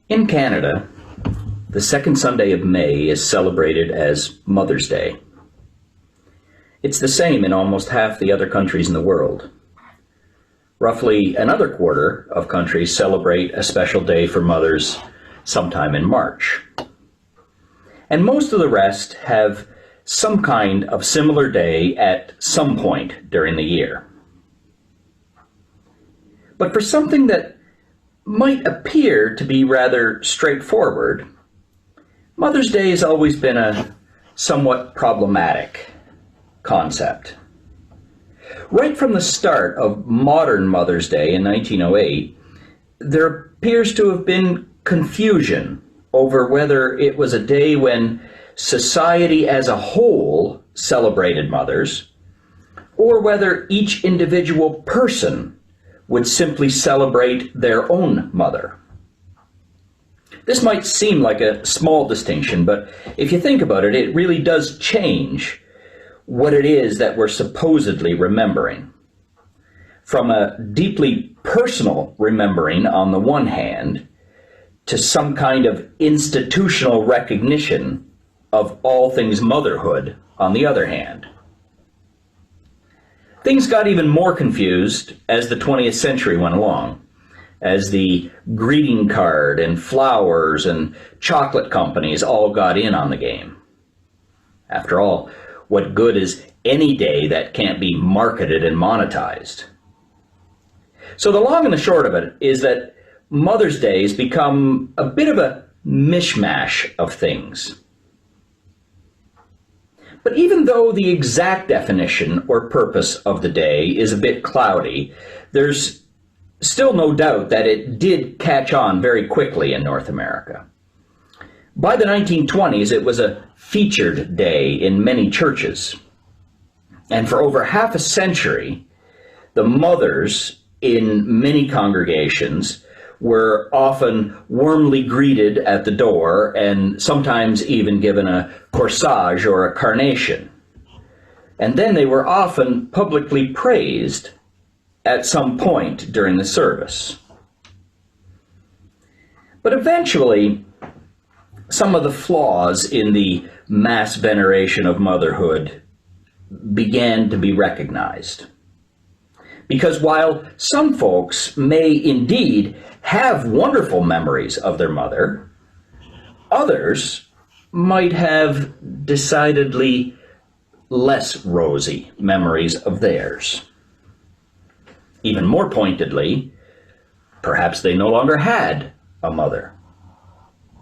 In Canada, the second Sunday of May is celebrated as Mother's Day. It's the same in almost half the other countries in the world. Roughly another quarter of countries celebrate a special day for mothers sometime in March. And most of the rest have some kind of similar day at some point during the year. But for something that might appear to be rather straightforward, Mother's Day has always been a somewhat problematic concept. Right from the start of modern Mother's Day in 1908, there appears to have been confusion over whether it was a day when society as a whole celebrated mothers, or whether each individual person would simply celebrate their own mother. This might seem like a small distinction, but if you think about it, it really does change what it is that we're supposedly remembering. From a deeply personal remembering on the one hand, to some kind of institutional recognition of all things motherhood on the other hand. Things got even more confused as the 20th century went along, as the greeting card and flowers and chocolate companies all got in on the game. After all, what good is any day that can't be marketed and monetized? So the long and the short of it is that Mother's Day has become a bit of a mishmash of things. But even though the exact definition or purpose of the day is a bit cloudy, there's still no doubt that it did catch on very quickly in North America. By the 1920s, it was a featured day in many churches. And for over half a century, the mothers in many congregations were often warmly greeted at the door and sometimes even given a corsage or a carnation. And then they were often publicly praised at some point during the service. But eventually, some of the flaws in the mass veneration of motherhood began to be recognized. Because while some folks may indeed have wonderful memories of their mother, others might have decidedly less rosy memories of theirs. Even more pointedly, perhaps they no longer had a mother.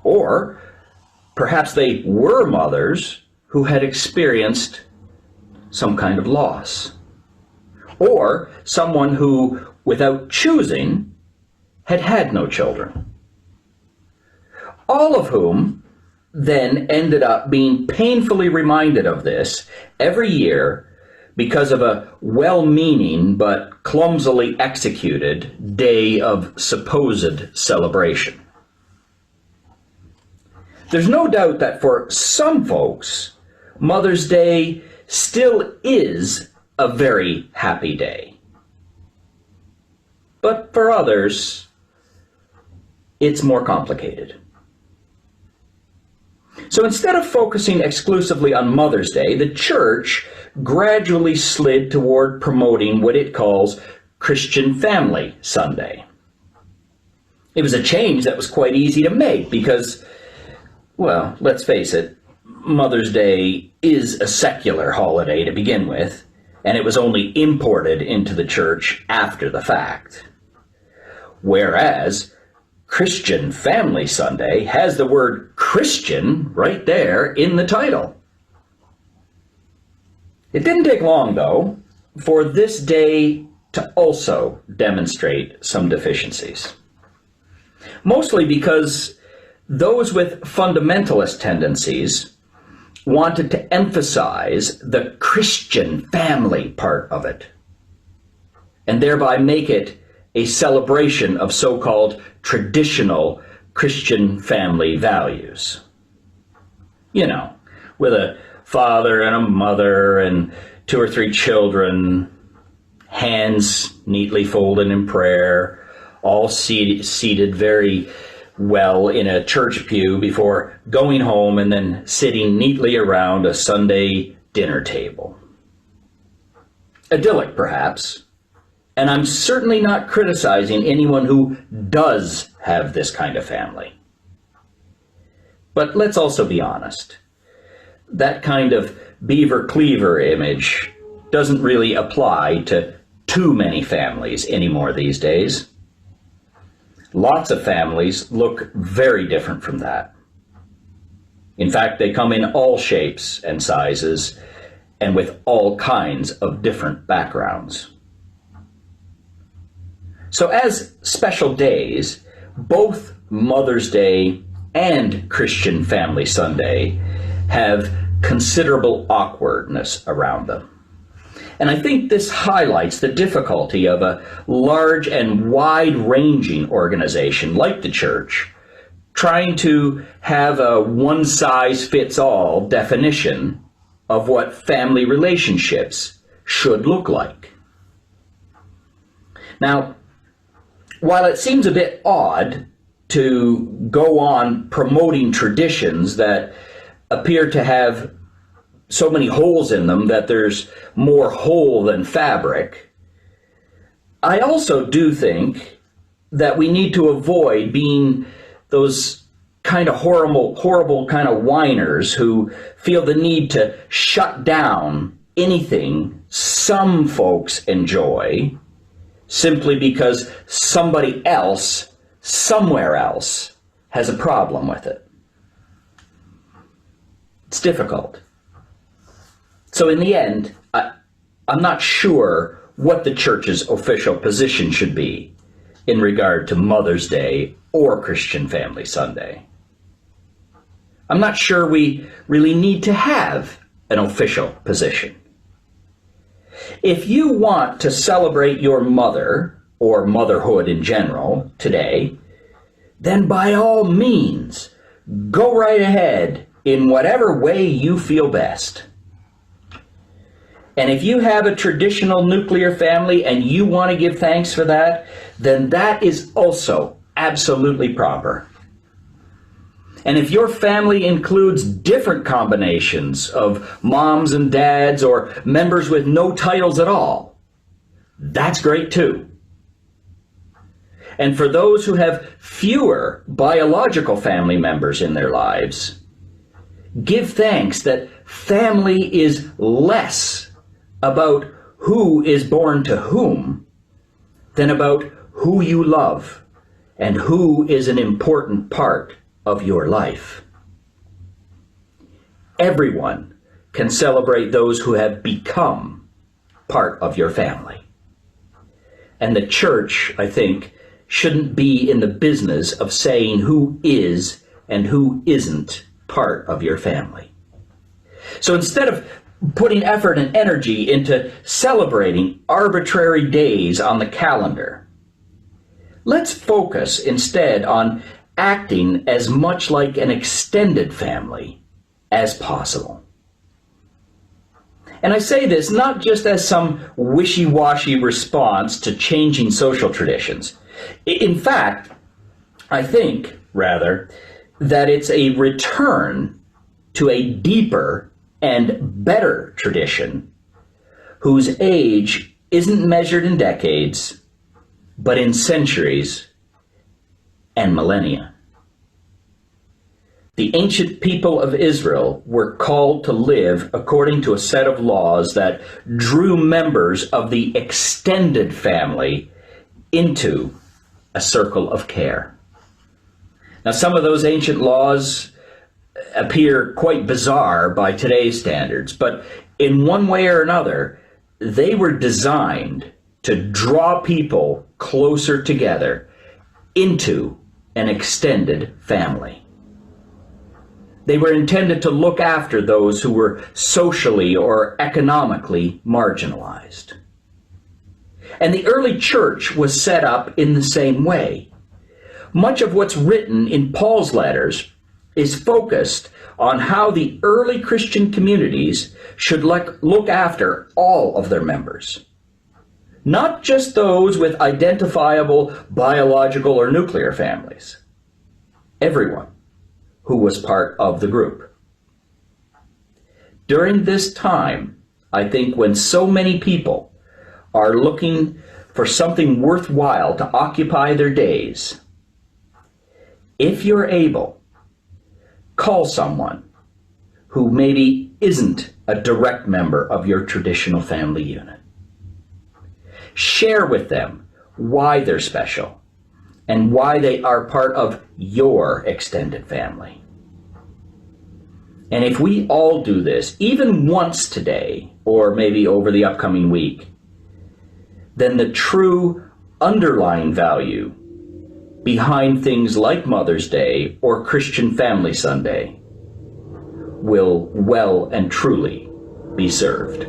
Or perhaps they were mothers who had experienced some kind of loss. Or someone who, without choosing, had had no children. All of whom then ended up being painfully reminded of this every year because of a well-meaning but clumsily executed day of supposed celebration. There's no doubt that for some folks, Mother's Day still is a very happy day. But for others, it's more complicated. So instead of focusing exclusively on Mother's Day, the church gradually slid toward promoting what it calls Christian Family Sunday. It was a change that was quite easy to make because, well, let's face it, Mother's Day is a secular holiday to begin with, and it was only imported into the church after the fact. Whereas Christian Family Sunday has the word Christian right there in the title. It didn't take long, though, for this day to also demonstrate some deficiencies. Mostly because those with fundamentalist tendencies wanted to emphasize the Christian family part of it, and thereby make it a celebration of so-called traditional Christian family values. You know, with a father and a mother and 2 or 3 children, hands neatly folded in prayer, all seated very well in a church pew before going home and then sitting neatly around a Sunday dinner table. Idyllic, perhaps, and I'm certainly not criticizing anyone who does have this kind of family. But let's also be honest. That kind of beaver cleaver image doesn't really apply to too many families anymore these days. Lots of families look very different from that. In fact, they come in all shapes and sizes and with all kinds of different backgrounds. So as special days, both Mother's Day and Christian Family Sunday have considerable awkwardness around them. And I think this highlights the difficulty of a large and wide-ranging organization like the church trying to have a one-size-fits-all definition of what family relationships should look like. Now, while it seems a bit odd to go on promoting traditions that appear to have so many holes in them that there's more hole than fabric, I also do think that we need to avoid being those kind of horrible kind of whiners who feel the need to shut down anything some folks enjoy simply because somebody else, somewhere else, has a problem with it. It's difficult. So in the end, I'm not sure what the church's official position should be in regard to Mother's Day or Christian Family Sunday. I'm not sure we really need to have an official position. If you want to celebrate your mother, or motherhood in general, today, then by all means, go right ahead in whatever way you feel best. And if you have a traditional nuclear family and you want to give thanks for that, then that is also absolutely proper. And if your family includes different combinations of moms and dads or members with no titles at all, that's great too. And for those who have fewer biological family members in their lives, give thanks that family is less about who is born to whom than about who you love and who is an important part of your life. Everyone can celebrate those who have become part of your family. And the church, I think, shouldn't be in the business of saying who is and who isn't part of your family. So instead of putting effort and energy into celebrating arbitrary days on the calendar, let's focus instead on acting as much like an extended family as possible. And I say this not just as some wishy-washy response to changing social traditions. In fact, I think, rather, that it's a return to a deeper and better tradition whose age isn't measured in decades, but in centuries and millennia. The ancient people of Israel were called to live according to a set of laws that drew members of the extended family into a circle of care. Now, some of those ancient laws appear quite bizarre by today's standards, but in one way or another, they were designed to draw people closer together into an extended family. They were intended to look after those who were socially or economically marginalized. And the early church was set up in the same way. Much of what's written in Paul's letters is focused on how the early Christian communities should look after all of their members. Not just those with identifiable biological or nuclear families, everyone who was part of the group. During this time, I think when so many people are looking for something worthwhile to occupy their days, if you're able, call someone who maybe isn't a direct member of your traditional family unit. Share with them why they're special and why they are part of your extended family. And if we all do this, even once today, or maybe over the upcoming week, then the true underlying value behind things like Mother's Day or Christian Family Sunday will well and truly be served.